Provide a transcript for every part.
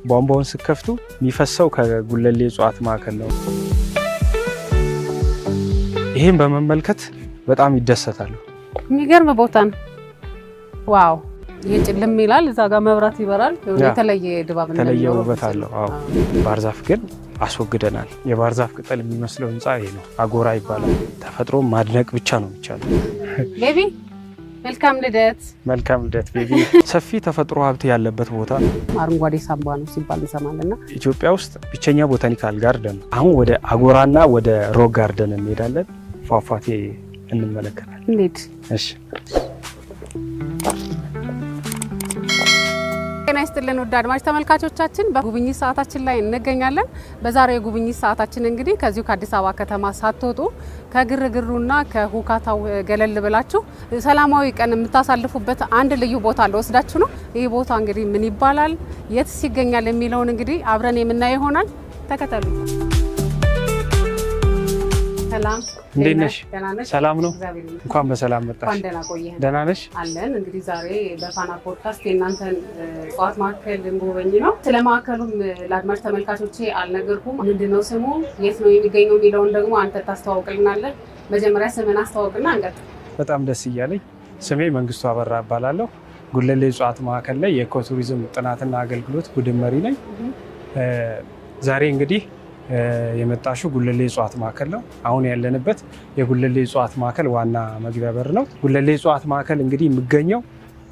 ቧንቧውን ስከፍቱ የሚፈሰው ከጉለሌ እጽዋት ማዕከል ነው። ይሄን በመመልከት በጣም ይደሰታሉ። የሚገርም ቦታ ነው። ዋው! ይሄ ጭልም ይላል፣ እዛ ጋር መብራት ይበራል። የተለየ ድባብ ነው፣ የተለየ ውበት አለው። አዎ ባህር ዛፍ ግን አስወግደናል። የባህር ዛፍ ቅጠል የሚመስለው ህንጻ ይሄ ነው፣ አጎራ ይባላል። ተፈጥሮ ማድነቅ ብቻ ነው የሚቻለው። ቤቢ መልካም ልደት። መልካም ልደት ቤቢ። ሰፊ ተፈጥሮ ሀብት ያለበት ቦታ ነው። አረንጓዴ ሳንባ ነው ሲባል እንሰማለና ኢትዮጵያ ውስጥ ብቸኛ ቦታኒካል ጋርደን። አሁን ወደ አጎራና ወደ ሮክ ጋርደን እንሄዳለን። ፏፏቴ እንመለከታለን። እንዴት? እሺ። ጤና ይስጥልን ውድ አድማጭ ተመልካቾቻችን፣ በጉብኝት ሰዓታችን ላይ እንገኛለን። በዛሬው የጉብኝት ሰዓታችን እንግዲህ ከዚሁ ከአዲስ አበባ ከተማ ሳትወጡ ከግርግሩና ከሁካታው ገለል ብላችሁ ሰላማዊ ቀን የምታሳልፉበት አንድ ልዩ ቦታ ለወስዳችሁ ነው። ይህ ቦታ እንግዲህ ምን ይባላል፣ የትስ ይገኛል የሚለውን እንግዲህ አብረን የምናየው ይሆናል። ተከተሉ። ሰላም፣ እንዴት ነሽ? ሰላም ነው። እንኳን በሰላም መጣሽ። እንኳን ደህና ቆየህ። ደህና ነሽ? አለን። እንግዲህ ዛሬ በፋና ፖድካስት የእናንተን እጽዋት ማዕከል እንጎበኝ ነው። ስለ ማዕከሉም ለአድማጭ ተመልካቾቼ አልነገርኩም። ምንድነው ስሙ፣ የት ነው የሚገኘው የሚለውን ደግሞ አንተ ታስተዋውቅልናለህ። መጀመሪያ ስምን አስተዋውቅና እንቀጥል። በጣም ደስ እያለኝ። ስሜ መንግስቱ አበራ እባላለሁ። ጉለሌ እጽዋት ማዕከል ላይ የኢኮቱሪዝም ጥናትና አገልግሎት ቡድን መሪ ነኝ። ዛሬ እንግዲህ የመጣሽው ጉለሌ እጽዋት ማዕከል ነው። አሁን ያለንበት የጉለሌ እጽዋት ማዕከል ዋና መግቢያ በር ነው። ጉለሌ እጽዋት ማዕከል እንግዲህ የሚገኘው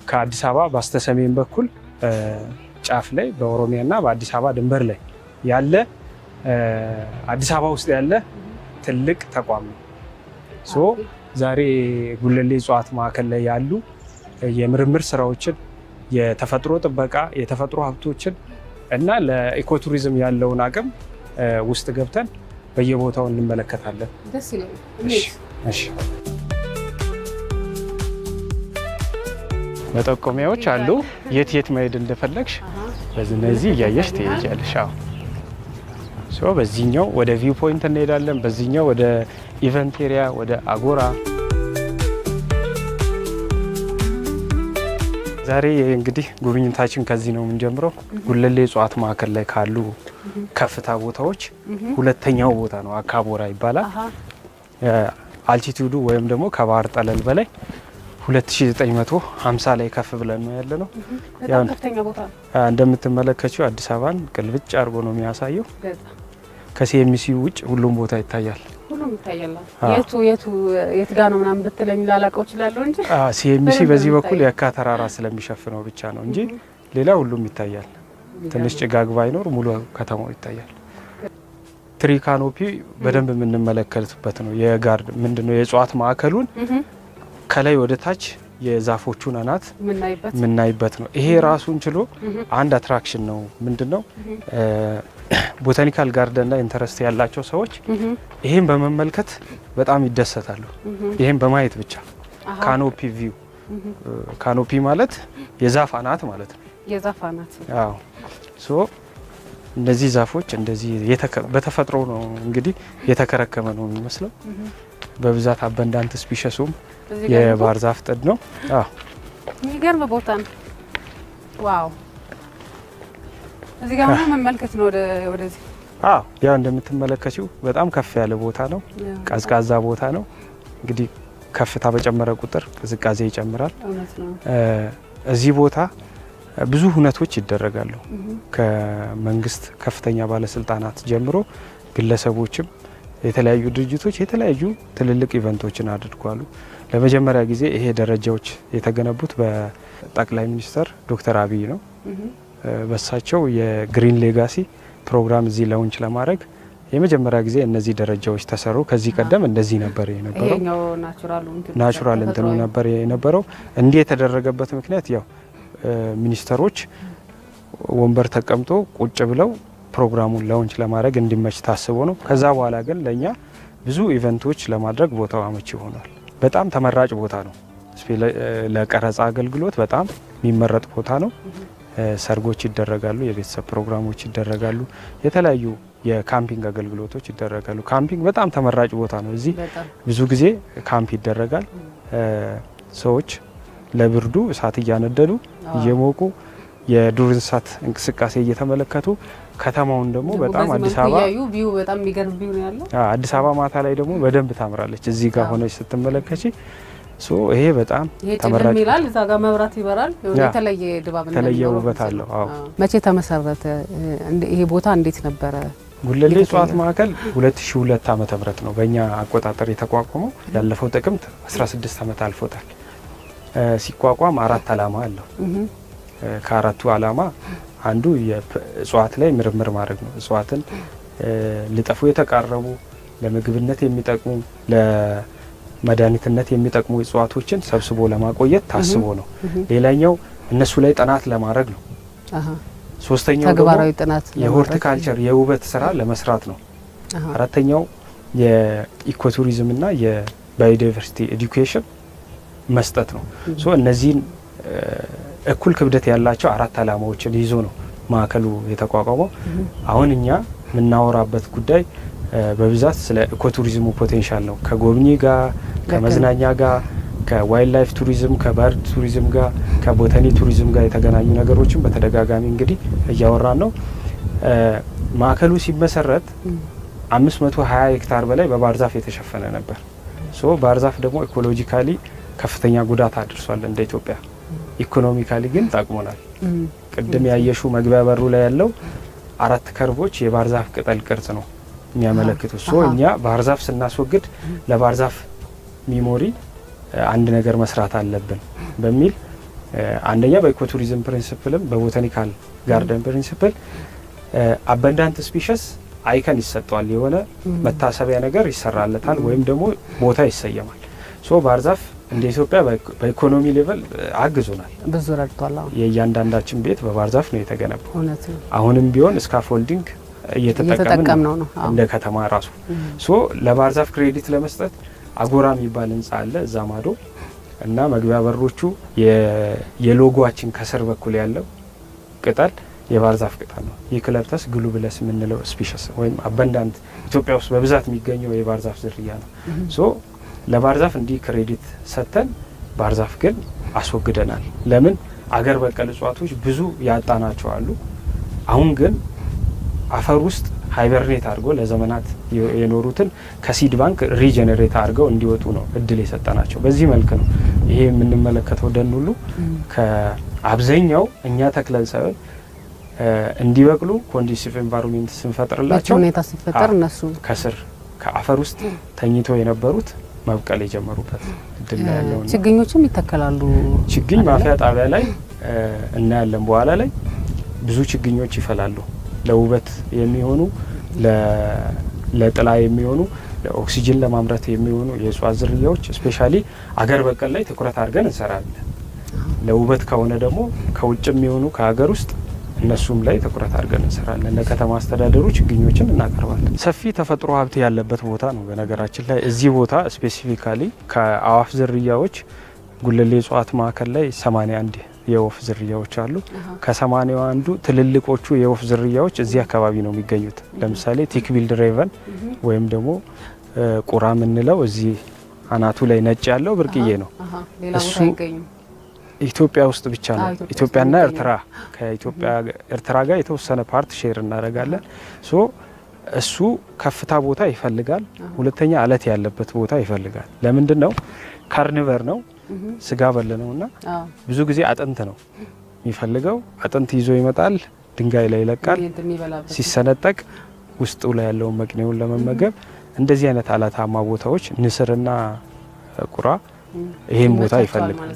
ከአዲስ አበባ በስተሰሜን በኩል ጫፍ ላይ በኦሮሚያና በአዲስ አበባ ድንበር ላይ ያለ አዲስ አበባ ውስጥ ያለ ትልቅ ተቋም ነው። ዛሬ ጉለሌ እጽዋት ማዕከል ላይ ያሉ የምርምር ስራዎችን፣ የተፈጥሮ ጥበቃ፣ የተፈጥሮ ሀብቶችን እና ለኢኮቱሪዝም ያለውን አቅም ውስጥ ገብተን በየቦታው እንመለከታለን። ደስ ይላል። እሺ። መጠቆሚያዎች አሉ። የት የት መሄድ እንደፈለግሽ በእነዚህ እያየሽ ትሄጃለሽ። አዎ። በዚህኛው ወደ ቪው ፖይንት እንሄዳለን። በዚህኛው ወደ ኢቨንት ኤሪያ፣ ወደ አጎራ። ዛሬ እንግዲህ ጉብኝታችን ከዚህ ነው የምንጀምረው። ጉለሌ እጽዋት ማዕከል ላይ ካሉ ከፍታ ቦታዎች ሁለተኛው ቦታ ነው። አካቦራ ይባላል። አልቲቱዱ ወይም ደግሞ ከባህር ጠለል በላይ 2950 ላይ ከፍ ብለን ነው ያለ ነው። በጣም ከፍተኛ ቦታ ነው። እንደምትመለከቺው አዲስ አበባን ቅልብጭ አድርጎ ነው የሚያሳየው። ከሲኤምሲ ውጭ ሁሉም ቦታ ይታያል። ሁሉም ይታያል። የት ጋር ነው ምናምን ብትለኝ ላላቀው እችላለሁ እንጂ ሲኤምሲ በዚህ በኩል የካ ተራራ ስለሚሸፍነው ብቻ ነው እንጂ ሌላ ሁሉም ይታያል። ትንሽ ጭጋግ ባይኖር ሙሉ ከተማው ይታያል። ትሪ ካኖፒ በደንብ የምንመለከትበት ነው። የጋርድ ምንድነው የእጽዋት ማዕከሉን ከላይ ወደ ታች የዛፎቹን አናት የምናይበት ነው። ይሄ ራሱን ችሎ አንድ አትራክሽን ነው። ምንድነው ቦታኒካል ጋርደን ላይ ኢንተረስት ያላቸው ሰዎች ይሄን በመመልከት በጣም ይደሰታሉ። ይሄን በማየት ብቻ ካኖፒ ቪው። ካኖፒ ማለት የዛፍ አናት ማለት ነው። የዛፍ አናት። አዎ። እነዚህ ዛፎች እንደዚህ በተፈጥሮ ነው እንግዲህ የተከረከመ ነው የሚመስለው። በብዛት አበንዳንት ስፒሸሱም የባህር ዛፍ ጥድ ነው። አዎ። የሚገርም ቦታ ነው። ዋው! እዚህ ጋር ምን መመልከት ነው? ወደዚህ። አዎ፣ ያው እንደምትመለከቺው በጣም ከፍ ያለ ቦታ ነው። ቀዝቃዛ ቦታ ነው። እንግዲህ ከፍታ በጨመረ ቁጥር ቅዝቃዜ ይጨምራል። እውነት ነው። እዚህ ቦታ ብዙ ሁነቶች ይደረጋሉ። ከመንግስት ከፍተኛ ባለስልጣናት ጀምሮ ግለሰቦችም የተለያዩ ድርጅቶች የተለያዩ ትልልቅ ኢቨንቶችን አድርጓሉ። ለመጀመሪያ ጊዜ ይሄ ደረጃዎች የተገነቡት በጠቅላይ ሚኒስትር ዶክተር አብይ ነው። በሳቸው የግሪን ሌጋሲ ፕሮግራም እዚህ ላውንች ለማድረግ የመጀመሪያ ጊዜ እነዚህ ደረጃዎች ተሰሩ። ከዚህ ቀደም እንደዚህ ነበር የነበረው። ናቹራል እንትኑ ነበር የነበረው። እንዲህ የተደረገበት ምክንያት ያው ሚኒስተሮች ወንበር ተቀምጦ ቁጭ ብለው ፕሮግራሙን ላውንች ለማድረግ እንዲመች ታስቦ ነው። ከዛ በኋላ ግን ለኛ ብዙ ኢቨንቶች ለማድረግ ቦታው አመቺ ሆኗል። በጣም ተመራጭ ቦታ ነው። ለቀረጻ አገልግሎት በጣም የሚመረጥ ቦታ ነው። ሰርጎች ይደረጋሉ፣ የቤተሰብ ፕሮግራሞች ይደረጋሉ፣ የተለያዩ የካምፒንግ አገልግሎቶች ይደረጋሉ። ካምፒንግ በጣም ተመራጭ ቦታ ነው። እዚህ ብዙ ጊዜ ካምፕ ይደረጋል። ሰዎች ለብርዱ እሳት እያነደዱ እየሞቁ የዱር እንስሳት እንቅስቃሴ እየተመለከቱ ከተማውን ደግሞ በጣም አዲስ አበባ ቪው በጣም የሚገርም ቪው ነው ያለው። አዲስ አበባ ማታ ላይ ደግሞ በደንብ ታምራለች እዚህ ጋር ሆነች ስትመለከቺ። ይሄ በጣም ተመራጭ ይላል። እዛ ጋር መብራት ይበራል። የተለየ ድባብ ነው፣ የተለየ ውበት አለው። አዎ። መቼ ተመሰረተ? ይሄ ቦታ እንዴት ነበረ? ጉለሌ እጽዋት ማዕከል 2002 ዓመተ ምህረት ነው በእኛ አቆጣጠር የተቋቋመው። ያለፈው ጥቅምት 16 ዓመት አልፎታል። ሲቋቋም 4 ዓላማ አለው። ከአራቱ ዓላማ አንዱ የእጽዋት ላይ ምርምር ማድረግ ነው። እጽዋትን ሊጠፉ የተቃረቡ ለምግብነት የሚጠቅሙ ለመድኃኒትነት የሚጠቅሙ እጽዋቶችን ሰብስቦ ለማቆየት ታስቦ ነው። ሌላኛው እነሱ ላይ ጥናት ለማድረግ ነው። ሶስተኛው ተግባራዊ ጥናት የሆርቲካልቸር የውበት ስራ ለመስራት ነው። አራተኛው የኢኮቱሪዝምና የባዮዳይቨርሲቲ ኤዱኬሽን መስጠት ነው። እነዚህን እኩል ክብደት ያላቸው 4 ዓላማዎችን ይዞ ነው ማዕከሉ የተቋቋመው። አሁን እኛ የምናወራበት ጉዳይ በብዛት ስለ ኢኮቱሪዝሙ ፖቴንሻል ነው። ከጎብኚ ጋር፣ ከመዝናኛ ጋር፣ ከዋይልድ ላይፍ ቱሪዝም፣ ከባርድ ቱሪዝም ጋር፣ ከቦታኒ ቱሪዝም ጋር የተገናኙ ነገሮችን በተደጋጋሚ እንግዲህ እያወራን ነው። ማዕከሉ ሲመሰረት 520 ሄክታር በላይ በባህር ዛፍ የተሸፈነ ነበር። ባህር ዛፍ ደግሞ ኢኮሎጂካሊ ከፍተኛ ጉዳት አድርሷል እንደ ኢትዮጵያ። ኢኮኖሚካሊ ግን ጠቅሞናል። ቅድም ያየሹ መግቢያ በሩ ላይ ያለው 4 ከርቦች የባህር ዛፍ ቅጠል ቅርጽ ነው የሚያመለክቱት። እኛ ባህር ዛፍ ስናስወግድ ለባህር ዛፍ ሚሞሪ አንድ ነገር መስራት አለብን በሚል አንደኛ በኢኮቱሪዝም ፕሪንሲፕልም በቦታኒካል ጋርደን ፕሪንሲፕል አባንዳንት ስፒሽስ አይከን ይሰጠዋል። የሆነ መታሰቢያ ነገር ይሰራለታል ወይም ደግሞ ቦታ ይሰየማል። ባህር ዛፍ እንደ ኢትዮጵያ በኢኮኖሚ ሌቨል አግዞናል፣ ብዙ ረድቷል። የእያንዳንዳችን ቤት በባህር ዛፍ ነው የተገነባው። አሁንም ቢሆን ስካፎልዲንግ እየተጠቀምን ነው እንደ ከተማ ራሱ። ለባህር ዛፍ ክሬዲት ለመስጠት አጎራ የሚባል ህንጻ አለ እዛ ማዶ እና መግቢያ በሮቹ የሎጎአችን ከስር በኩል ያለው ቅጠል የባህር ዛፍ ቅጠል ነው። ዩካሊፕተስ ግሉብለስ የምንለው ስፒሽስ ወይም አባንዳንት ኢትዮጵያ ውስጥ በብዛት የሚገኘው የባህር ዛፍ ዝርያ ነው። ለባህር ዛፍ እንዲህ ክሬዲት ሰጥተን ባህር ዛፍ ግን አስወግደናል። ለምን? አገር በቀል እጽዋቶች ብዙ ያጣናቸው አሉ። አሁን ግን አፈር ውስጥ ሃይበርኔት አድርገው ለዘመናት የኖሩትን ከሲድ ባንክ ሪጀነሬት አድርገው እንዲወጡ ነው እድል የሰጠናቸው። በዚህ መልክ ነው ይሄ የምንመለከተው ደን ሁሉ ከአብዛኛው እኛ ተክለን ሳይሆን እንዲበቅሉ ኮንዲሲቭ ኤንቫይሮንመንት ስንፈጥርላቸው ሁኔታ ሲፈጠር እነሱ ከስር ከአፈር ውስጥ ተኝተው የነበሩት መብቀል የጀመሩበት እድል ያለው ነው። ችግኞችም ይተከላሉ። ችግኝ ማፍያ ጣቢያ ላይ እናያለን። በኋላ ላይ ብዙ ችግኞች ይፈላሉ። ለውበት የሚሆኑ ለጥላ የሚሆኑ ለኦክሲጅን ለማምረት የሚሆኑ የእጽዋት ዝርያዎች ስፔሻሊ አገር በቀል ላይ ትኩረት አድርገን እንሰራለን። ለውበት ከሆነ ደግሞ ከውጭ የሚሆኑ ከሀገር ውስጥ እነሱም ላይ ትኩረት አድርገን እንሰራለን። ለከተማ አስተዳደሩ ችግኞችን እናቀርባለን። ሰፊ ተፈጥሮ ሀብት ያለበት ቦታ ነው። በነገራችን ላይ እዚህ ቦታ ስፔሲፊካሊ ከአዋፍ ዝርያዎች ጉለሌ እጽዋት ማዕከል ላይ 81 የወፍ ዝርያዎች አሉ። ከ80 አንዱ ትልልቆቹ የወፍ ዝርያዎች እዚህ አካባቢ ነው የሚገኙት። ለምሳሌ ቲክቢልድ ሬቨን ወይም ደግሞ ቁራ የምንለው እዚህ አናቱ ላይ ነጭ ያለው ብርቅዬ ነው። እሱ ኢትዮጵያ ውስጥ ብቻ ነው። ኢትዮጵያና ኤርትራ ከኢትዮጵያ ኤርትራ ጋር የተወሰነ ፓርት ሼር እናደርጋለን። እሱ ከፍታ ቦታ ይፈልጋል። ሁለተኛ አለት ያለበት ቦታ ይፈልጋል። ለምንድን ነው? ካርኒቨር ነው፣ ስጋ በል ነውና ብዙ ጊዜ አጥንት ነው የሚፈልገው። አጥንት ይዞ ይመጣል፣ ድንጋይ ላይ ይለቃል። ሲሰነጠቅ ውስጡ ላይ ያለውን መቅኔውን ለመመገብ እንደዚህ አይነት አለታማ ቦታዎች ንስርና ቁራ ይሄን ቦታ ይፈልጋል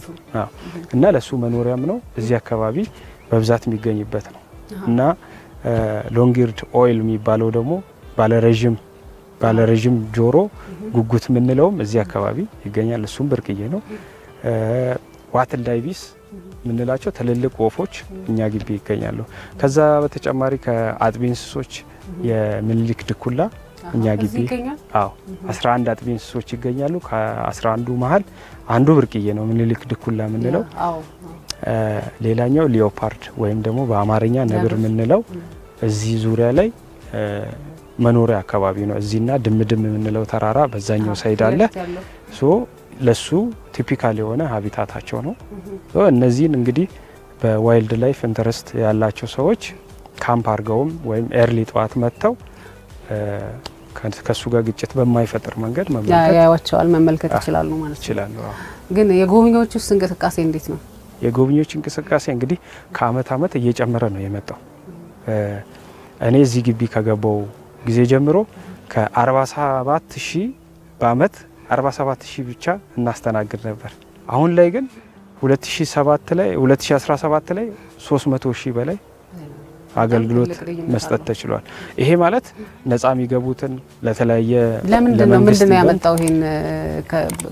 እና ለሱ መኖሪያም ነው። እዚህ አካባቢ በብዛት የሚገኝበት ነው እና ሎንጊርድ ኦይል የሚባለው ደግሞ ባለረዥም ጆሮ ጉጉት የምንለውም እዚህ አካባቢ ይገኛል። እሱም ብርቅዬ ነው። ዋትል ዳይቪስ የምንላቸው ትልልቅ ወፎች እኛ ግቢ ይገኛሉ። ከዛ በተጨማሪ ከአጥቢ እንስሶች የምኒልክ ድኩላ እኛ ግቢ 11 አጥቢ እንስሶች ይገኛሉ። ከ11ዱ መሀል አንዱ ብርቅዬ ነው ምኒልክ ድኩላ የምንለው። ሌላኛው ሊዮፓርድ ወይም ደግሞ በአማርኛ ነብር የምንለው እዚህ ዙሪያ ላይ መኖሪያ አካባቢ ነው። እዚህና ድምድም የምንለው ተራራ በዛኛው ሳይድ አለ። ለሱ ቲፒካል የሆነ ሀቢታታቸው ነው። እነዚህን እንግዲህ በዋይልድ ላይፍ ኢንተረስት ያላቸው ሰዎች ካምፕ አድርገውም ወይም ኤርሊ ጠዋት መጥተው ከሱ ጋር ግጭት በማይፈጥር መንገድ ያያቸዋል መመልከት ይችላሉ ማለት ነው። ግን የጎብኚዎች ውስጥ እንቅስቃሴ እንዴት ነው? የጎብኚዎች እንቅስቃሴ እንግዲህ ከአመት አመት እየጨመረ ነው የመጣው። እኔ እዚህ ግቢ ከገባው ጊዜ ጀምሮ ከ47,000 በአመት 47,000 ብቻ እናስተናግድ ነበር። አሁን ላይ ግን 2017 ላይ 300,000 በላይ አገልግሎት መስጠት ተችሏል። ይሄ ማለት ነፃ የሚገቡትን ለተለያየ ምንድነው ያመጣው ይሄን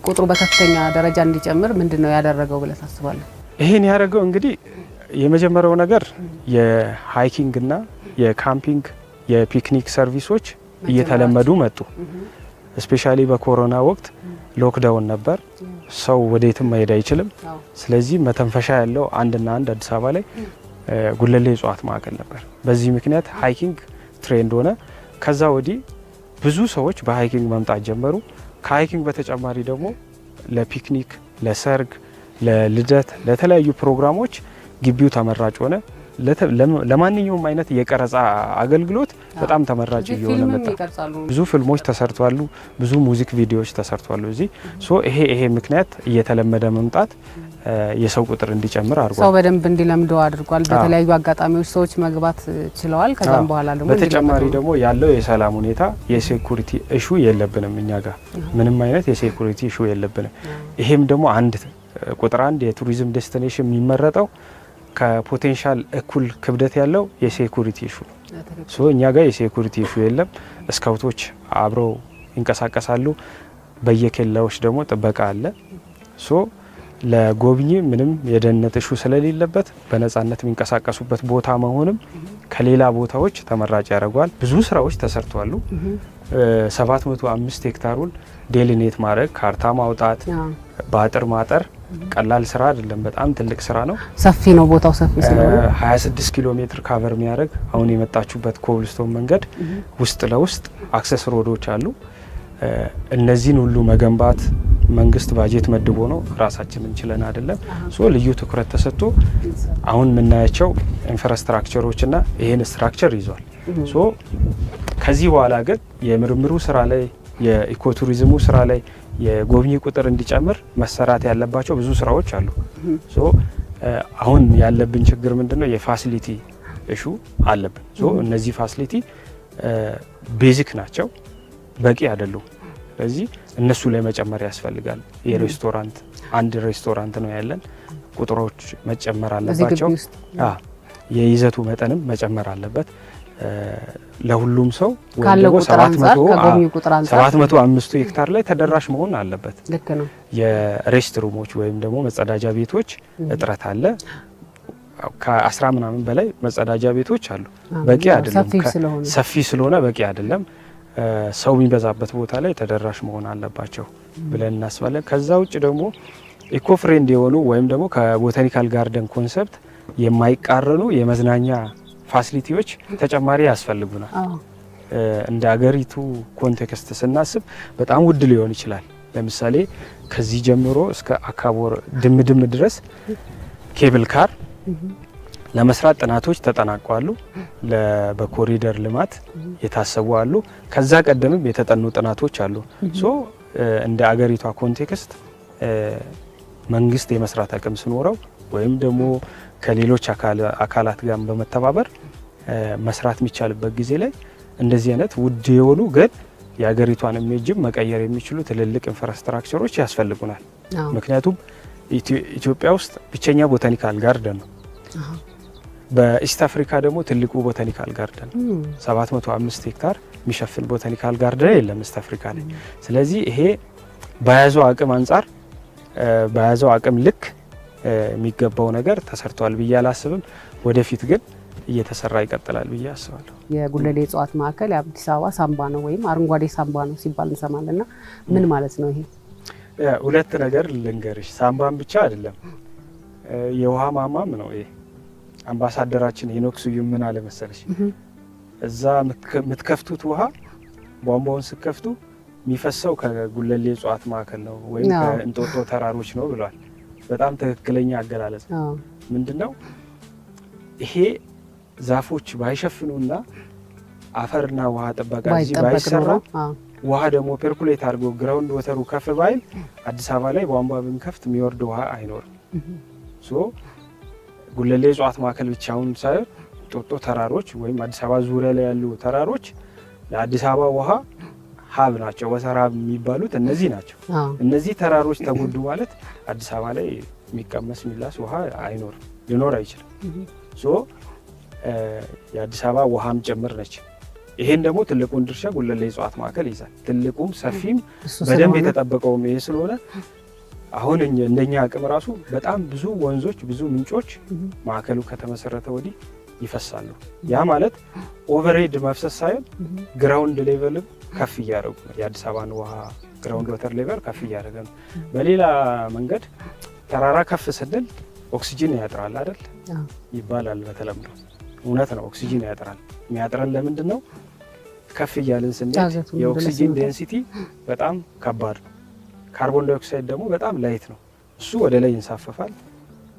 ቁጥሩ በከፍተኛ ደረጃ እንዲጨምር ምንድነው ያደረገው ብለህ ታስባለህ? ይሄን ያደረገው እንግዲህ የመጀመሪያው ነገር የሃይኪንግ እና የካምፒንግ የፒክኒክ ሰርቪሶች እየተለመዱ መጡ። ስፔሻሊ በኮሮና ወቅት ሎክዳውን ነበር፣ ሰው ወዴትም መሄድ አይችልም። ስለዚህ መተንፈሻ ያለው አንድ አዲስ አበባ ላይ ጉለሌ እጽዋት ማዕከል ነበር። በዚህ ምክንያት ሃይኪንግ ትሬንድ ሆነ። ከዛ ወዲህ ብዙ ሰዎች በሃይኪንግ መምጣት ጀመሩ። ከሃይኪንግ በተጨማሪ ደግሞ ለፒክኒክ፣ ለሰርግ፣ ለልደት፣ ለተለያዩ ፕሮግራሞች ግቢው ተመራጭ ሆነ። ለማንኛውም አይነት የቀረጻ አገልግሎት በጣም ተመራጭ እየሆነ መጣ። ብዙ ፊልሞች ተሰርቷሉ፣ ብዙ ሙዚክ ቪዲዮዎች ተሰርቷሉ እዚህ። ይሄ ምክንያት እየተለመደ መምጣት የሰው ቁጥር እንዲጨምር አድርጓል። ሰው በደንብ እንዲለምደው አድርጓል። በተለያዩ አጋጣሚዎች ሰዎች መግባት ችለዋል። ከዛም በኋላ ደግሞ በተጨማሪ ደግሞ ያለው የሰላም ሁኔታ የሴኩሪቲ ኢሹ የለብንም። እኛ ጋር ምንም አይነት የሴኩሪቲ ኢሹ የለብንም። ይሄም ደግሞ ቁጥር አንድ የቱሪዝም ዴስቲኔሽን የሚመረጠው ከፖቴንሻል እኩል ክብደት ያለው የሴኩሪቲ ኢሹ ነው። እኛ ጋር የሴኩሪቲ ኢሹ የለም። ስካውቶች አብረው ይንቀሳቀሳሉ። በየኬላዎች ደግሞ ጥበቃ አለ። ለጎብኚ ምንም የደህንነት ኢሹ ስለሌለበት በነጻነት የሚንቀሳቀሱበት ቦታ መሆንም ከሌላ ቦታዎች ተመራጭ ያደርገዋል። ብዙ ስራዎች ተሰርተዋል። 705 ሄክታሩን ዴሊኔት ማድረግ፣ ካርታ ማውጣት፣ በአጥር ማጠር ቀላል ስራ አይደለም። በጣም ትልቅ ስራ ነው። ሰፊ ነው፣ ቦታው ሰፊ ስለሆነ 26 ኪሎ ሜትር ካቨር የሚያደርግ አሁን የመጣችሁበት ኮብልስቶን መንገድ ውስጥ ለውስጥ አክሰስ ሮዶች አሉ። እነዚህን ሁሉ መገንባት መንግስት ባጀት መድቦ ነው፣ ራሳችንን ችለን አይደለም። ልዩ ትኩረት ተሰጥቶ አሁን የምናያቸው ኢንፍራስትራክቸሮችና ይሄን ስትራክቸር ይዟል። ከዚህ በኋላ ግን የምርምሩ ስራ ላይ የኢኮቱሪዝሙ ስራ ላይ የጎብኚ ቁጥር እንዲጨምር መሰራት ያለባቸው ብዙ ስራዎች አሉ። አሁን ያለብን ችግር ምንድነው? የፋሲሊቲ ኢሹ አለብን። እነዚህ ፋሲሊቲ ቤዚክ ናቸው፣ በቂ አይደሉም። ስለዚህ እነሱ ላይ መጨመር ያስፈልጋል። የሬስቶራንት አንድ ሬስቶራንት ነው ያለን፣ ቁጥሮች መጨመር አለባቸው። የይዘቱ መጠንም መጨመር አለበት። ለሁሉም ሰው ካለው ቁጥር አንፃር ከጎብኚው ቁጥር አንፃር 705 ሄክታር ላይ ተደራሽ መሆን አለበት። ልክ ነው። የሬስት ሩሞች ወይም ደግሞ መጸዳጃ ቤቶች እጥረት አለ። ከ10 ምናምን በላይ መጸዳጃ ቤቶች አሉ። በቂ አይደለም። ሰፊ ስለሆነ በቂ አይደለም። ሰው የሚበዛበት ቦታ ላይ ተደራሽ መሆን አለባቸው ብለን እናስባለን። ከዛ ውጭ ደግሞ ኢኮ ፍሬንድ የሆኑ ወይም ደግሞ ከቦታኒካል ጋርደን ኮንሰፕት የማይቃረኑ የመዝናኛ ፋሲሊቲዎች ተጨማሪ ያስፈልጉናል። እንደ አገሪቱ ኮንቴክስት ስናስብ በጣም ውድ ሊሆን ይችላል። ለምሳሌ ከዚህ ጀምሮ እስከ አካቦር ድምድም ድረስ ኬብል ካር ለመስራት ጥናቶች ተጠናቀዋሉ። በኮሪደር ልማት የታሰቡ አሉ። ከዛ ቀደምም የተጠኑ ጥናቶች አሉ። እንደ አገሪቷ ኮንቴክስት መንግስት የመስራት አቅም ሲኖረው ወይም ደግሞ ከሌሎች አካላት ጋር በመተባበር መስራት የሚቻልበት ጊዜ ላይ እንደዚህ አይነት ውድ የሆኑ ግን የሀገሪቷን ኢሜጅም መቀየር የሚችሉ ትልልቅ ኢንፍራስትራክቸሮች ያስፈልጉናል። ምክንያቱም ኢትዮጵያ ውስጥ ብቸኛ ቦታኒካል ጋርደን ነው። በኢስት አፍሪካ ደግሞ ትልቁ ቦታኒካል ጋርደን 705 ሄክታር የሚሸፍን ቦታኒካል ጋርደን የለም ኢስት አፍሪካ ላይ። ስለዚህ ይሄ በያዘው አቅም አንጻር በያዘው አቅም ልክ የሚገባው ነገር ተሰርቷል ብዬ አላስብም። ወደፊት ግን እየተሰራ ይቀጥላል ብዬ አስባለሁ። የጉለሌ እጽዋት ማዕከል የአዲስ አበባ ሳምባ ነው ወይም አረንጓዴ ሳምባ ነው ሲባል እንሰማለና ምን ማለት ነው ይሄ? ሁለት ነገር ልንገርሽ። ሳምባን ብቻ አይደለም የውሃ ማማም ነው ይሄ። አምባሳደራችን ሄኖክ ስዩም ምን አለ መሰለሽ፣ እዛ የምትከፍቱት ውሃ ቧንቧውን ስትከፍቱ የሚፈሰው ከጉለሌ እጽዋት ማዕከል ነው ወይም ከእንጦጦ ተራሮች ነው ብሏል። በጣም ትክክለኛ አገላለጽ ምንድነው? ይሄ ዛፎች ባይሸፍኑና አፈርና ውሃ ጥበቃ እዚህ ባይሰራ ውሃ ደግሞ ፐርኩሌት አድርጎ ግራውንድ ወተሩ ከፍ ባይል አዲስ አበባ ላይ ቧንቧ ብንከፍት የሚወርድ ውሃ አይኖርም። ሶ ጉለሌ እጽዋት ማዕከል ብቻውን ሳይሆን ጦጦ ተራሮች ወይም አዲስ አበባ ዙሪያ ላይ ያሉ ተራሮች ለአዲስ አበባ ውሃ ሀብ ናቸው። ወተር ሀብ የሚባሉት እነዚህ ናቸው። እነዚህ ተራሮች ተጎዱ ማለት አዲስ አበባ ላይ የሚቀመስ የሚላስ ውሃ አይኖርም፣ ሊኖር አይችልም። ሶ የአዲስ አበባ ውሃም ጭምር ነች። ይሄን ደግሞ ትልቁን ድርሻ ጉለሌ እጽዋት ማዕከል ይዛል። ትልቁም ሰፊም በደንብ የተጠበቀውም ይሄ ስለሆነ አሁን እንደኛ አቅም ራሱ በጣም ብዙ ወንዞች ብዙ ምንጮች ማዕከሉ ከተመሰረተ ወዲህ ይፈሳሉ። ያ ማለት ኦቨርሄድ መፍሰስ ሳይሆን ግራውንድ ሌቨልም ከፍ እያደረጉ ነው። የአዲስ አበባን ውሃ ግራውንድ ወተር ሌቨል ከፍ እያደረገ ነው። በሌላ መንገድ ተራራ ከፍ ስንል ኦክሲጅን ያጥራል አይደል ይባላል በተለምዶ። እውነት ነው፣ ኦክሲጅን ያጥራል። የሚያጥረን ለምንድን ነው? ከፍ እያልን ስንሄድ የኦክሲጅን ዴንሲቲ በጣም ከባድ ነው። ካርቦን ዳይኦክሳይድ ደግሞ በጣም ላይት ነው። እሱ ወደ ላይ ይንሳፈፋል፣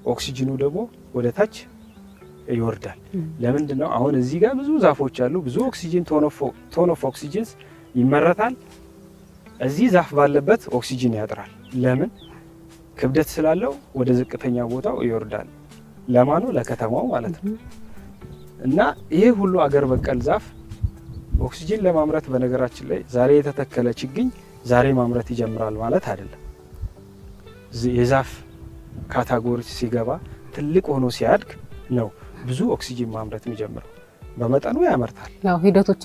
ኦክሲጅኑ ደግሞ ወደ ታች ይወርዳል። ለምንድን ነው? አሁን እዚህ ጋር ብዙ ዛፎች አሉ፣ ብዙ ኦክሲጅን ቶን ኦፍ ኦክሲጅንስ ይመረታል። እዚህ ዛፍ ባለበት ኦክሲጅን ያጥራል። ለምን? ክብደት ስላለው ወደ ዝቅተኛ ቦታው ይወርዳል። ለማኑ ለከተማው ማለት ነው። እና ይሄ ሁሉ አገር በቀል ዛፍ ኦክሲጅን ለማምረት በነገራችን ላይ ዛሬ የተተከለ ችግኝ ዛሬ ማምረት ይጀምራል ማለት አይደለም። የዛፍ ካታጎሪ ሲገባ ትልቅ ሆኖ ሲያድግ ነው ብዙ ኦክሲጅን ማምረት የሚጀምረው። በመጠኑ ያመርታል፣ ያው ሂደቶች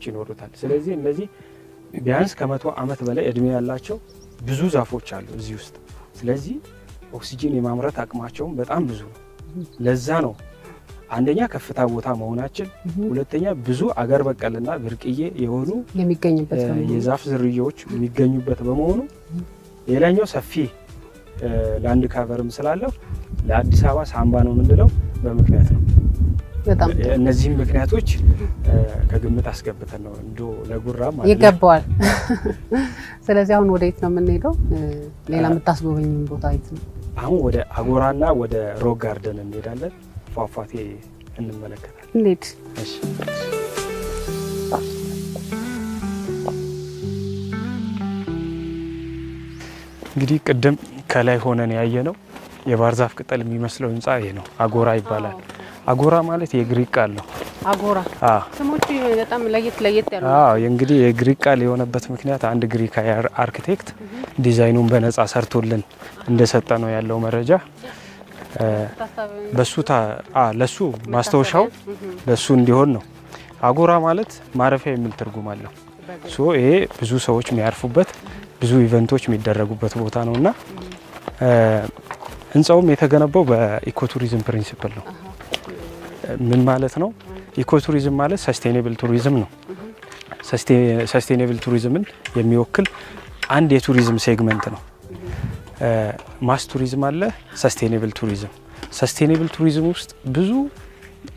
ይኖሩታል። ስለዚህ እነዚህ ቢያንስ ከ100 ዓመት በላይ እድሜ ያላቸው ብዙ ዛፎች አሉ እዚህ ውስጥ። ስለዚህ ኦክሲጅን የማምረት አቅማቸውም በጣም ብዙ ነው። ለዛ ነው አንደኛ ከፍታ ቦታ መሆናችን፣ ሁለተኛ ብዙ አገር በቀልና ብርቅዬ የሆኑ የዛፍ ዝርያዎች የሚገኙበት በመሆኑ፣ ሌላኛው ሰፊ ላንድ ካቨርም ስላለው ለአዲስ አበባ ሳምባ ነው የምንለው በምክንያት ነው። እነዚህም ምክንያቶች ከግምት አስገብተን ነው እንዶ ለጉራም ይገባዋል። ስለዚህ አሁን ወደ የት ነው የምንሄደው? ሌላ የምታስጎበኝን ቦታ የት ነው? አሁን ወደ አጎራና ወደ ሮክ ጋርደን እንሄዳለን። ፏፏቴ እንመለከታለን። እንዴት? እሺ። እንግዲህ ቅድም ከላይ ሆነን ያየነው የባህር ዛፍ ቅጠል የሚመስለው ህንጻ ይሄ ነው። አጎራ ይባላል። አጎራ ማለት የግሪክ ቃል ነው። አጎራ ስሞቹ በጣም ለየት ያሉ። እንግዲህ የግሪክ ቃል የሆነበት ምክንያት አንድ ግሪካዊ አርኪቴክት ዲዛይኑን በነጻ ሰርቶልን እንደሰጠ ነው ያለው መረጃ። ለሱ ማስታወሻው ለሱ እንዲሆን ነው። አጎራ ማለት ማረፊያ የሚል ትርጉም አለው። ይሄ ብዙ ሰዎች የሚያርፉበት ብዙ ኢቨንቶች የሚደረጉበት ቦታ ነውና ህንጻውም የተገነባው በኢኮቱሪዝም ፕሪንሲፕል ነው። ምን ማለት ነው? ኢኮቱሪዝም ማለት ሰስቴኔብል ቱሪዝም ነው። ሰስቴኔብል ቱሪዝምን የሚወክል አንድ የቱሪዝም ሴግመንት ነው። ማስ ቱሪዝም አለ፣ ሰስቴኔብል ቱሪዝም። ሰስቴኔብል ቱሪዝም ውስጥ ብዙ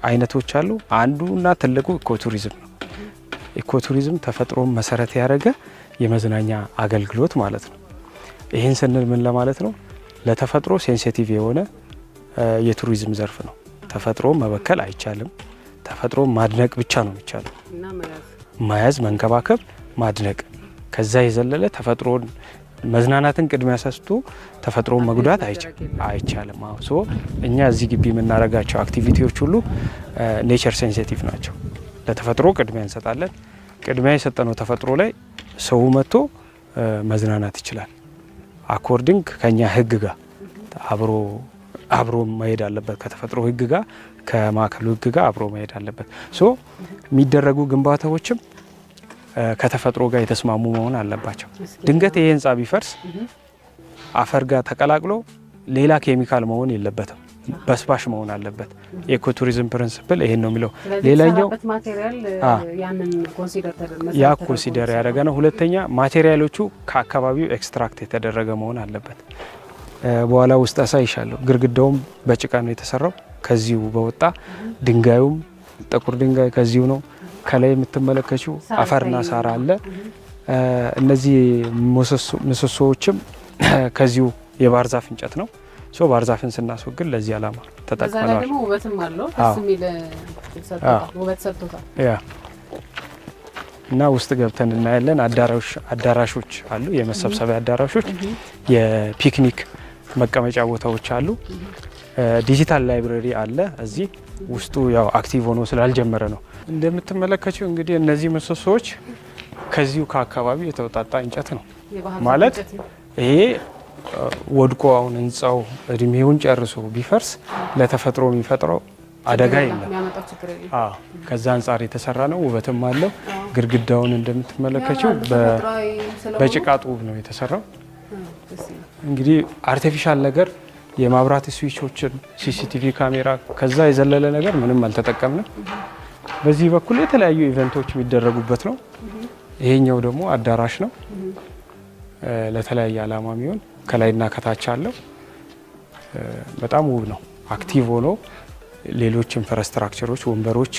አይነቶች አሉ። አንዱና ትልቁ ኢኮቱሪዝም ነው። ኢኮቱሪዝም ተፈጥሮን መሰረት ያደረገ የመዝናኛ አገልግሎት ማለት ነው። ይህን ስንል ምን ለማለት ነው? ለተፈጥሮ ሴንሲቲቭ የሆነ የቱሪዝም ዘርፍ ነው። ተፈጥሮ መበከል አይቻልም። ተፈጥሮ ማድነቅ ብቻ ነው የሚቻለው። መያዝ፣ መንከባከብ፣ ማድነቅ። ከዛ የዘለለ ተፈጥሮን መዝናናትን ቅድሚያ ሰጥቶ ተፈጥሮን መጉዳት አይቻልም። እኛ እዚህ ግቢ የምናደርጋቸው አክቲቪቲዎች ሁሉ ኔቸር ሴንሲቲቭ ናቸው። ለተፈጥሮ ቅድሚያ እንሰጣለን። ቅድሚያ የሰጠነው ተፈጥሮ ላይ ሰው መጥቶ መዝናናት ይችላል። አኮርዲንግ ከኛ ህግ ጋር አብሮ መሄድ አለበት። ከተፈጥሮ ህግ ጋር ከማዕከሉ ህግ ጋር አብሮ መሄድ አለበት። የሚደረጉ ግንባታዎችም ከተፈጥሮ ጋር የተስማሙ መሆን አለባቸው። ድንገት ይሄ ህንጻ ቢፈርስ አፈር ጋር ተቀላቅሎ ሌላ ኬሚካል መሆን የለበትም፣ በስባሽ መሆን አለበት። የኢኮቱሪዝም ፕሪንሲፕል ይሄን ነው የሚለው። ሌላኛው ያ ኮንሲደር ያደረገ ነው። ሁለተኛ ማቴሪያሎቹ ከአካባቢው ኤክስትራክት የተደረገ መሆን አለበት። በኋላ ውስጥ አሳይሻለሁ። ግድግዳውም በጭቃ ነው የተሰራው፣ ከዚሁ በወጣ ድንጋዩም ጥቁር ድንጋይ ከዚሁ ነው። ከላይ የምትመለከችው አፈርና ሳር አለ። እነዚህ ምሰሶዎችም ከዚሁ የባህር ዛፍ እንጨት ነው። ሶ ባህር ዛፍን ስናስወግድ ለዚህ ዓላማ ተጠቅመናል። እዛ ደግሞ ውበትም አለው ደስ የሚል ውበት ሰጥቶታል። ያ እና ውስጥ ገብተን እናያለን። አዳራሾች አሉ፣ የመሰብሰቢያ አዳራሾች፣ የፒክኒክ መቀመጫ ቦታዎች አሉ። ዲጂታል ላይብረሪ አለ። እዚህ ውስጡ ያው አክቲቭ ሆኖ ስላልጀመረ ነው። እንደምትመለከቱ እንግዲህ እነዚህ ምሰሶዎች ከዚሁ ከአካባቢው የተውጣጣ እንጨት ነው ማለት ይሄ ወድቆ አሁን ህንጻው እድሜውን ጨርሶ ቢፈርስ ለተፈጥሮ የሚፈጥረው አደጋ የለም። ከዛ አንጻር የተሰራ ነው። ውበትም አለው። ግድግዳውን እንደምትመለከችው በጭቃ ጡብ ነው የተሰራው። እንግዲህ አርቲፊሻል ነገር የማብራት ስዊቾችን፣ ሲሲቲቪ ካሜራ ከዛ የዘለለ ነገር ምንም አልተጠቀምንም። በዚህ በኩል የተለያዩ ኢቨንቶች የሚደረጉበት ነው። ይሄኛው ደግሞ አዳራሽ ነው። ለተለያየ ዓላማ የሚሆን ከላይና ከታች አለው። በጣም ውብ ነው። አክቲቭ ሆኖ ሌሎች ኢንፍራስትራክቸሮች፣ ወንበሮች፣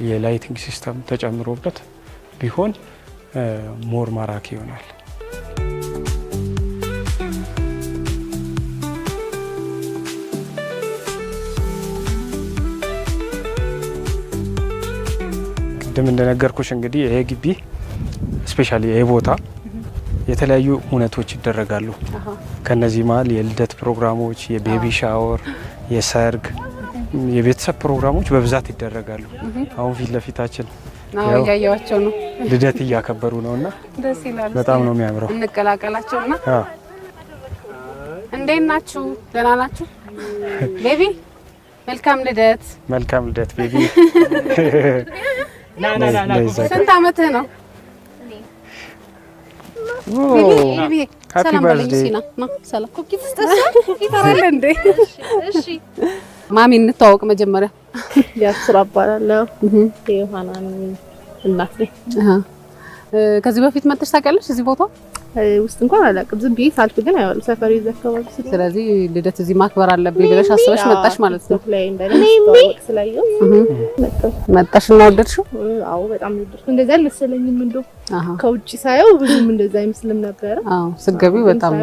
የላይቲንግ ሲስተም ተጨምሮበት ቢሆን ሞር ማራኪ ይሆናል። ቅድም እንደነገርኩሽ እንግዲህ ይሄ ግቢ ስፔሻሊ ይሄ ቦታ የተለያዩ ሁነቶች ይደረጋሉ። ከነዚህ መሀል የልደት ፕሮግራሞች፣ የቤቢ ሻወር፣ የሰርግ፣ የቤተሰብ ፕሮግራሞች በብዛት ይደረጋሉ። አሁን ፊት ለፊታችን ያያያቸው ነው ልደት እያከበሩ ነውና ደስ ይላል። በጣም ነው የሚያምረው። እንቀላቀላቸውና እንዴት ናችሁ? ደህና ናችሁ? ቤቢ መልካም ልደት። መልካም ልደት ቤቢ። ስንት አመትህ ነው? ሃፒ በርዝዴይ። ማሚ እንተዋወቅ መጀመሪያ። ያስራ እባላለሁ። የዮሐናን እናት ነኝ። ከዚህ በፊት መጥተሽ ታውቂያለሽ? እዚህ ቦታ ውስጥ እንኳን አላውቅም። ዝም ብዬ ሳልፍ ግን አያለሁ ሰፈር ይዘ አካባቢ። ስለዚህ ልደት እዚህ ማክበር አለብኝ ብለሽ አስበሽ መጣሽ ማለት ነው? ላይ እንደነስተዋወቅ ስላየው መጣሽ እና ወደድሽው? አዎ በጣም ወደድኩ። እንደዛ አልመሰለኝም። እንደው ከውጪ ሳየው ብዙም እንደዛ አይመስልም ነበር። አዎ ስገቢ በጣም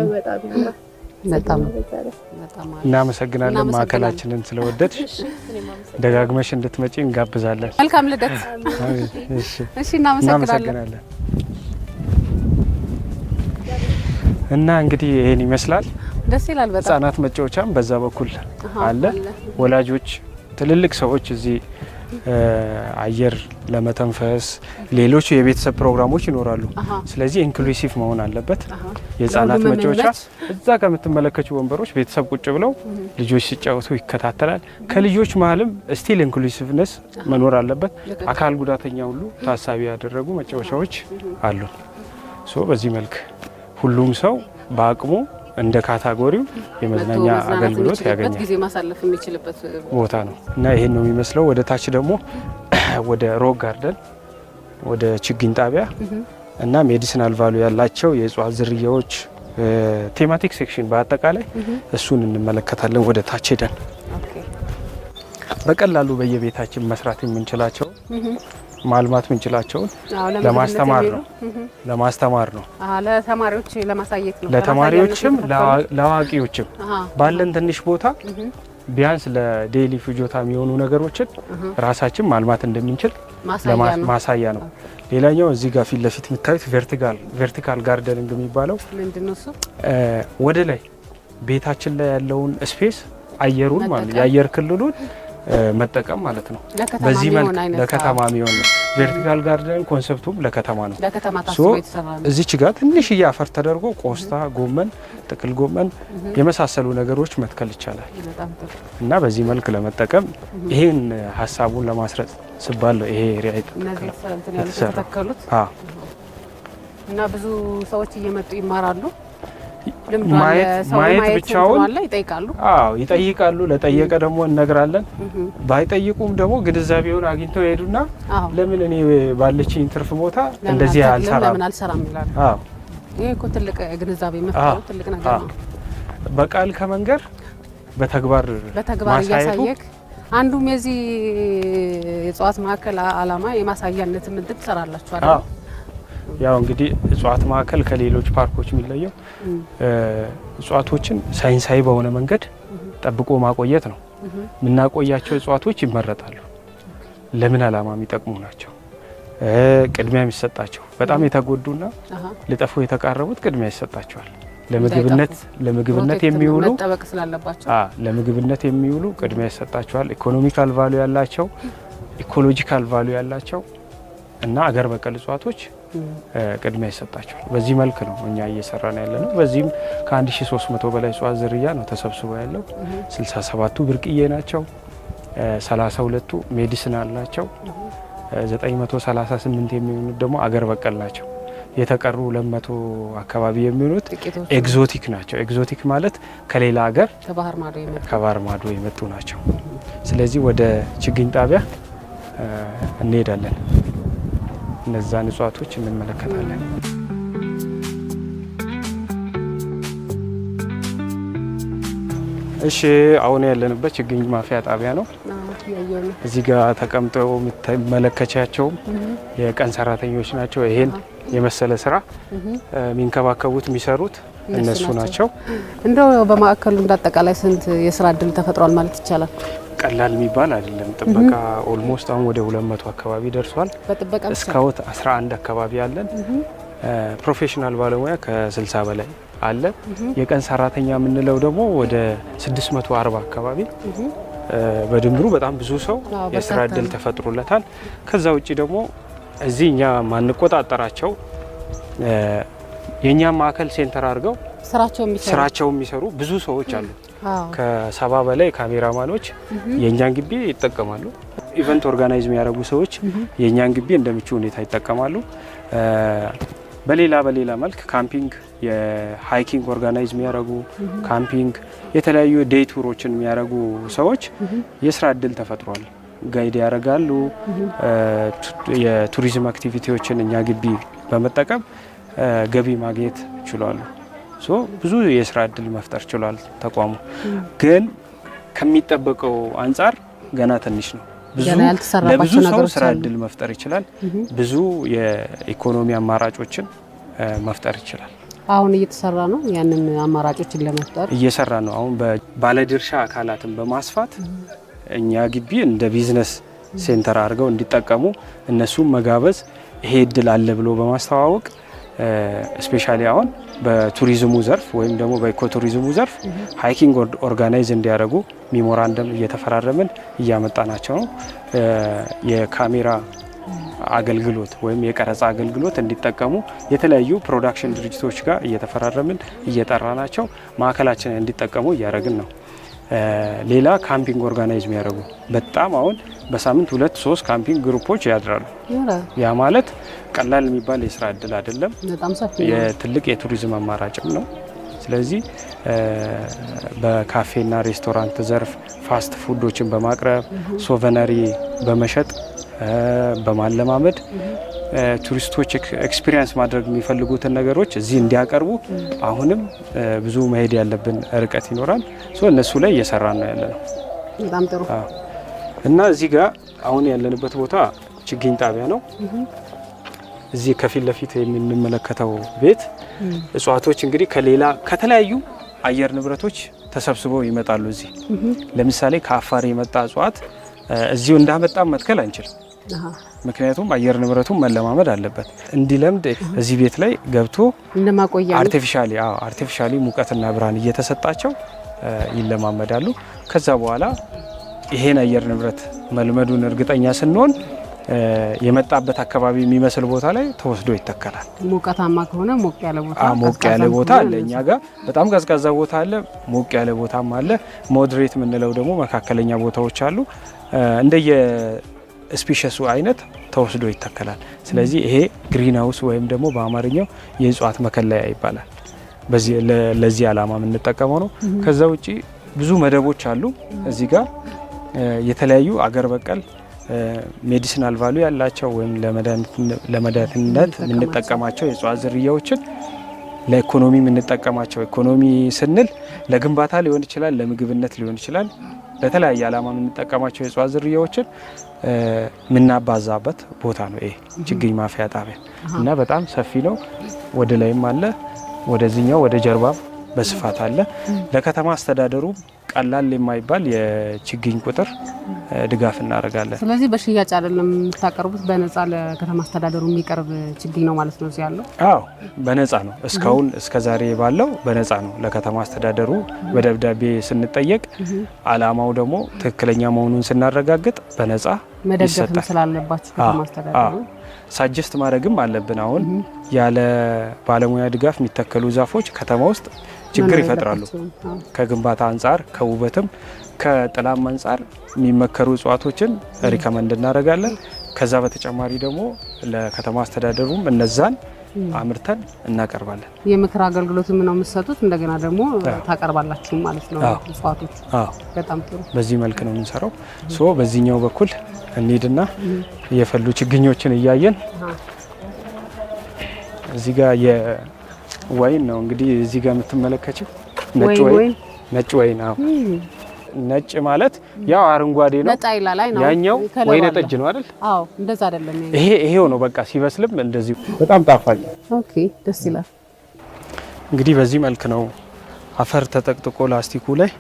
እናመሰግናለን። ማዕከላችንን ስለወደድሽ ደጋግመሽ እንድትመጪ እንጋብዛለን። መልካም ልደት። እሺ እናመሰግናለን። እና እንግዲህ ይሄን ይመስላል። ደስ ይላል በጣም። ህጻናት መጫወቻም በዛ በኩል አለ። ወላጆች፣ ትልልቅ ሰዎች እዚህ አየር ለመተንፈስ ሌሎች የቤተሰብ ፕሮግራሞች ይኖራሉ። ስለዚህ ኢንክሉሲቭ መሆን አለበት። የህጻናት መጫወቻ እዛ ከምትመለከቱ ወንበሮች ቤተሰብ ቁጭ ብለው ልጆች ሲጫወቱ ይከታተላል። ከልጆች መሀልም ስቲል ኢንክሉሲቭነስ መኖር አለበት። አካል ጉዳተኛ ሁሉ ታሳቢ ያደረጉ መጫወቻዎች አሉ። ሶ በዚህ መልክ ሁሉም ሰው በአቅሙ እንደ ካታጎሪው የመዝናኛ አገልግሎት ያገኛል። ጊዜ ማሳለፍ የሚችልበት ቦታ ነው እና ይሄን ነው የሚመስለው። ወደ ታች ደግሞ ወደ ሮክ ጋርደን፣ ወደ ችግኝ ጣቢያ እና ሜዲሲናል ቫሉ ያላቸው የእጽዋት ዝርያዎች ቴማቲክ ሴክሽን በአጠቃላይ እሱን እንመለከታለን። ወደ ታች ሄደን በቀላሉ በየቤታችን መስራት የምንችላቸው ማልማት ምንችላቸውን ለማስተማር ነው። ለተማሪዎች ለማሳየት ነው። ለተማሪዎችም ለአዋቂዎችም ባለን ትንሽ ቦታ ቢያንስ ለዴይሊ ፍጆታ የሚሆኑ ነገሮችን ራሳችን ማልማት እንደምንችል ማሳያ ነው። ሌላኛው እዚህ ጋር ፊት ለፊት የምታዩት ቨርቲካል ጋርደኒንግ የሚባለው ምንድነው? እሱ ወደ ላይ ቤታችን ላይ ያለውን ስፔስ አየሩን ማለት የአየር ክልሉን መጠቀም ማለት ነው። በዚህ መልክ ለከተማ የሚሆን ነው። ቨርቲካል ጋርደን ኮንሰፕቱም ለከተማ ነው። እዚች ጋር ትንሽዬ አፈር ተደርጎ ቆስታ፣ ጎመን፣ ጥቅል ጎመን የመሳሰሉ ነገሮች መትከል ይቻላል እና በዚህ መልክ ለመጠቀም ይሄን ሀሳቡን ለማስረጽ ሲባል ነው ይሄ ኤሪያ የተተከሉት እና ብዙ ሰዎች እየመጡ ይማራሉ። ማየት ብቻውን ይጠይቃሉ። ይጠይቃሉ። ለጠየቀ ደግሞ እነግራለን። ባይጠይቁም ደግሞ ግንዛቤውን አግኝተው ይሄዱና ለምን እኔ ባለችኝ ትርፍ ቦታ እንደዚህ አልሰራም ይላሉ። ይሄ እኮ ትልቅ ግንዛቤ መፍጠሩ ትልቅ ነገር ነው። በቃል ከመንገር በተግባር እያሳየክ አንዱም የዚህ የእጽዋት ማዕከል ዓላማ የማሳያነት ምንድን ትሰራላችሁ አይደል? ያው እንግዲህ እጽዋት ማዕከል ከሌሎች ፓርኮች የሚለየው እጽዋቶችን ሳይንሳዊ በሆነ መንገድ ጠብቆ ማቆየት ነው። የምናቆያቸው እጽዋቶች ይመረጣሉ። ለምን ዓላማ የሚጠቅሙ ናቸው። ቅድሚያ የሚሰጣቸው በጣም የተጎዱና ሊጠፉ የተቃረቡት ቅድሚያ ይሰጣቸዋል። ለምግብነት የሚውሉ መጠበቅ ስላለባቸው ለምግብነት የሚውሉ ቅድሚያ ይሰጣቸዋል። ኢኮኖሚካል ቫልዩ ያላቸው፣ ኢኮሎጂካል ቫልዩ ያላቸው እና አገር በቀል እጽዋቶች ቅድሚያ ይሰጣቸዋል። በዚህ መልክ ነው እኛ እየሰራን ያለነው። በዚህም ከ1300 በላይ እጽዋት ዝርያ ነው ተሰብስቦ ያለው። 67ቱ ብርቅዬ ናቸው፣ 32ቱ ሜዲሲናል ናቸው፣ 938 የሚሆኑት ደግሞ አገር በቀል ናቸው። የተቀሩ 200 አካባቢ የሚሆኑት ኤግዞቲክ ናቸው። ኤግዞቲክ ማለት ከሌላ ሀገር ከባህር ማዶ የመጡ ናቸው። ስለዚህ ወደ ችግኝ ጣቢያ እንሄዳለን፣ እነዛን እጽዋቶች እንመለከታለን። እሺ አሁን ያለንበት ችግኝ ማፍያ ጣቢያ ነው። እዚህ ጋር ተቀምጠው የምትመለከቻቸው የቀን ሰራተኞች ናቸው። ይሄን የመሰለ ስራ የሚንከባከቡት የሚሰሩት እነሱ ናቸው። እንደው በማዕከሉ እንዳጠቃላይ ስንት የስራ እድል ተፈጥሯል ማለት ይቻላል? ቀላል የሚባል አይደለም። ጥበቃ ኦልሞስት አሁን ወደ 200 አካባቢ ደርሷል። እስካሁን 11 አካባቢ አለን። ፕሮፌሽናል ባለሙያ ከ60 በላይ አለ። የቀን ሰራተኛ የምንለው ደግሞ ወደ 640 አካባቢ በድምሩ በጣም ብዙ ሰው የስራ እድል ተፈጥሮለታል። ከዛ ውጪ ደግሞ እዚህ እኛ ማንቆጣጠራቸው የኛ ማዕከል ሴንተር አድርገው ስራቸው የሚሰሩ ብዙ ሰዎች አሉ። ከ70 በላይ ካሜራማኖች የኛን ግቢ ይጠቀማሉ። ኢቨንት ኦርጋናይዝ የሚያደርጉ ሰዎች የኛን ግቢ እንደምቹ ሁኔታ ይጠቀማሉ። በሌላ መልክ ካምፒንግ፣ የሃይኪንግ ኦርጋናይዝ የሚያደርጉ ካምፒንግ፣ የተለያዩ ዴይ ቱሮችን የሚያደርጉ ሰዎች የስራ እድል ተፈጥሯል። ጋይድ ያደርጋሉ። የቱሪዝም አክቲቪቲዎችን እኛ ግቢ በመጠቀም ገቢ ማግኘት ችሏሉ። ብዙ የስራ እድል መፍጠር ችሏል ተቋሙ። ግን ከሚጠበቀው አንጻር ገና ትንሽ ነው። ለብዙ ሰው ስራ እድል መፍጠር ይችላል። ብዙ የኢኮኖሚ አማራጮችን መፍጠር ይችላል። አሁን እየተሰራ ነው። ያንን አማራጮችን ለመፍጠር እየሰራ ነው። አሁን ባለድርሻ አካላትን በማስፋት እኛ ግቢ እንደ ቢዝነስ ሴንተር አድርገው እንዲጠቀሙ እነሱም መጋበዝ፣ ይሄ እድል አለ ብሎ በማስተዋወቅ ስፔሻሊ አሁን በቱሪዝሙ ዘርፍ ወይም ደግሞ በኢኮቱሪዝሙ ዘርፍ ሃይኪንግ ኦርጋናይዝ እንዲያደርጉ ሜሞራንደም እየተፈራረምን እያመጣናቸው ነው። የካሜራ አገልግሎት ወይም የቀረጻ አገልግሎት እንዲጠቀሙ የተለያዩ ፕሮዳክሽን ድርጅቶች ጋር እየተፈራረምን እየጠራናቸው ማዕከላችንን እንዲጠቀሙ እያደረግን ነው። ሌላ ካምፒንግ ኦርጋናይዝ የሚያደርጉ በጣም አሁን በሳምንት 2-3 ካምፒንግ ግሩፖች ያድራሉ። ያ ማለት ቀላል የሚባል የስራ እድል አይደለም፣ የትልቅ የቱሪዝም አማራጭም ነው። ስለዚህ በካፌና ሬስቶራንት ዘርፍ ፋስት ፉዶችን በማቅረብ ሶቨነሪ በመሸጥ በማለማመድ ቱሪስቶች ኤክስፒሪየንስ ማድረግ የሚፈልጉትን ነገሮች እዚህ እንዲያቀርቡ አሁንም ብዙ መሄድ ያለብን ርቀት ይኖራል። እነሱ ላይ እየሰራን ነው ያለነው። በጣም ጥሩ። እና እዚህ ጋር አሁን ያለንበት ቦታ ችግኝ ጣቢያ ነው። እዚህ ከፊት ለፊት የምንመለከተው ቤት እጽዋቶች እንግዲህ ከተለያዩ አየር ንብረቶች ተሰብስበው ይመጣሉ። እዚህ ለምሳሌ ከአፋር የመጣ እጽዋት እዚሁ እንዳመጣም መትከል አንችልም። ምክንያቱም አየር ንብረቱን መለማመድ አለበት። እንዲለምድ እዚህ ቤት ላይ ገብቶ እንደማቆያ አርቲፊሻሊ ሙቀትና ብርሃን እየተሰጣቸው ይለማመዳሉ። ከዛ በኋላ ይሄን አየር ንብረት መልመዱን እርግጠኛ ስንሆን የመጣበት አካባቢ የሚመስል ቦታ ላይ ተወስዶ ይተከላል። ሙቀታማ ከሆነ ሞቅ ያለ ቦታ አለ። እኛ ጋር በጣም ቀዝቃዛ ቦታ አለ፣ ሞቅ ያለ ቦታም አለ። ሞድሬት የምንለው ደግሞ መካከለኛ ቦታዎች አሉ። እንደየ ስፒሸሱ አይነት ተወስዶ ይተከላል። ስለዚህ ይሄ ግሪን ሃውስ ወይም ደግሞ በአማርኛው የእጽዋት መከለያ ይባላል። ለዚህ ዓላማ የምንጠቀመው ነው። ከዛ ውጪ ብዙ መደቦች አሉ። እዚህ ጋር የተለያዩ አገር በቀል ሜዲሲናል ቫሉ ያላቸው ወይም ለመድኃኒትነት የምንጠቀማቸው የእጽዋት ዝርያዎችን ለኢኮኖሚ የምንጠቀማቸው ኢኮኖሚ ስንል ለግንባታ ሊሆን ይችላል፣ ለምግብነት ሊሆን ይችላል፣ ለተለያየ ዓላማ የምንጠቀማቸው የእጽዋት ዝርያዎችን የምናባዛበት ቦታ ነው ይሄ ችግኝ ማፍያ ጣቢያ እና በጣም ሰፊ ነው። ወደ ላይም አለ፣ ወደዚህኛው ወደ ጀርባም በስፋት አለ። ለከተማ አስተዳደሩ ቀላል የማይባል የችግኝ ቁጥር ድጋፍ እናደርጋለን። ስለዚህ በሽያጭ አይደለም የምታቀርቡት፣ በነፃ ለከተማ አስተዳደሩ የሚቀርብ ችግኝ ነው ማለት ነው እዚህ ያለው? አዎ በነፃ ነው። እስካሁን እስከዛሬ ባለው በነፃ ነው ለከተማ አስተዳደሩ በደብዳቤ ስንጠየቅ፣ አላማው ደግሞ ትክክለኛ መሆኑን ስናረጋግጥ በነፃ መደገፍም ስላለባችሁ ከተማ አስተዳደሩ ሳጀስት ማድረግም አለብን። አሁን ያለ ባለሙያ ድጋፍ የሚተከሉ ዛፎች ከተማ ውስጥ ችግር ይፈጥራሉ። ከግንባታ አንጻር፣ ከውበትም ከጥላም አንጻር የሚመከሩ እጽዋቶችን ሪከመንድ እናደርጋለን። ከዛ በተጨማሪ ደግሞ ለከተማ አስተዳደሩም እነዛን አምርተን እናቀርባለን። የምክር አገልግሎትም ነው የምትሰጡት፣ እንደገና ደግሞ ታቀርባላችሁ ማለት ነው እጽዋቶቹ? በጣም ጥሩ። በዚህ መልክ ነው የምንሰራው። በዚህኛው በኩል እንሂድና የፈሉ ችግኞችን እያየን እዚህ ጋር የወይን ነው እንግዲህ እዚህ ጋር የምትመለከችው ነጭ ወይን። አዎ ነጭ ማለት ያው አረንጓዴ ነው፣ ነጣ ይላል። አይ ነው ያኛው ወይነ ጠጅ ነው አይደል? አዎ እንደዛ አይደለም። ይሄው ነው በቃ ሲበስልም እንደዚህ በጣም ጣፋጭ። ኦኬ ደስ ይላል። እንግዲህ በዚህ መልክ ነው አፈር ተጠቅጥቆ ላስቲኩ ላይ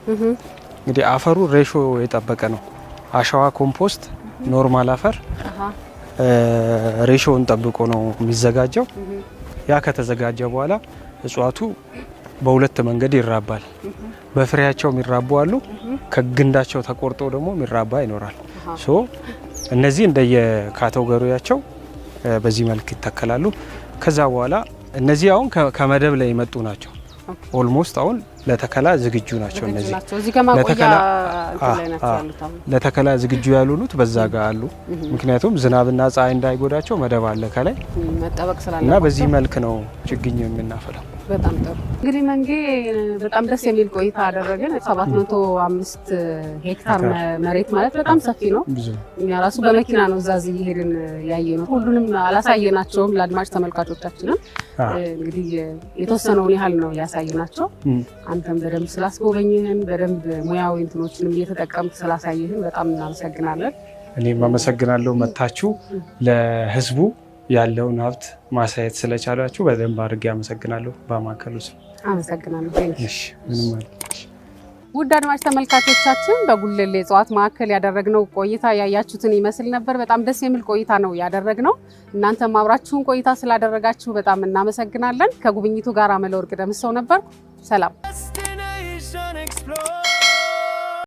እንግዲህ አፈሩ ሬሾ የጠበቀ ነው። አሸዋ፣ ኮምፖስት፣ ኖርማል አፈር ሬሾውን ጠብቆ ነው የሚዘጋጀው። ያ ከተዘጋጀ በኋላ እጽዋቱ በሁለት መንገድ ይራባል። በፍሬያቸው የሚራቡ አሉ፣ ከግንዳቸው ተቆርጦ ደግሞ የሚራባ ይኖራል። እነዚህ እንደየካቴጎሪያቸው በዚህ መልክ ይተከላሉ። ከዛ በኋላ እነዚህ አሁን ከመደብ ላይ የመጡ ናቸው። ኦልሞስት አሁን ለተከላ ዝግጁ ናቸው። እነዚህ ለተከላ ዝግጁ ያልሆኑት በዛ ጋር አሉ። ምክንያቱም ዝናብና ፀሐይ እንዳይጎዳቸው መደብ አለ ከላይ መጠበቅ ስላለ እና በዚህ መልክ ነው ችግኝ የምናፈላው። በጣም ጥሩ። እንግዲህ መንጌ በጣም ደስ የሚል ቆይታ አደረግን። 705 ሄክታር መሬት ማለት በጣም ሰፊ ነው። እኛ ራሱ በመኪና ነው እዛዝ እየሄድን ያየነው። ሁሉንም አላሳየናቸውም ለአድማጭ ተመልካቾቻችንም። እንግዲህ የተወሰነውን ያህል ነው ያሳየናቸው። አንተም በደንብ ስላስጎበኝህን በደንብ ሙያዊ እንትኖችንም እየተጠቀምክ ስላሳየህን በጣም እናመሰግናለን። እኔም አመሰግናለሁ። መታችሁ ለህዝቡ ያለውን ሀብት ማሳየት ስለቻላችሁ በደንብ አድርጌ አመሰግናለሁ። በማዕከሉ ስም አመሰግናለሁ። እሺ ምንም ማለት ውድ አድማጭ ተመልካቾቻችን በጉለሌ እጽዋት ማዕከል ያደረግነው ቆይታ ያያችሁትን ይመስል ነበር። በጣም ደስ የሚል ቆይታ ነው ያደረግነው። እናንተም አብራችሁን ቆይታ ስላደረጋችሁ በጣም እናመሰግናለን። ከጉብኝቱ ጋር አመለወርቅ ደምሰው ነበር። ሰላም።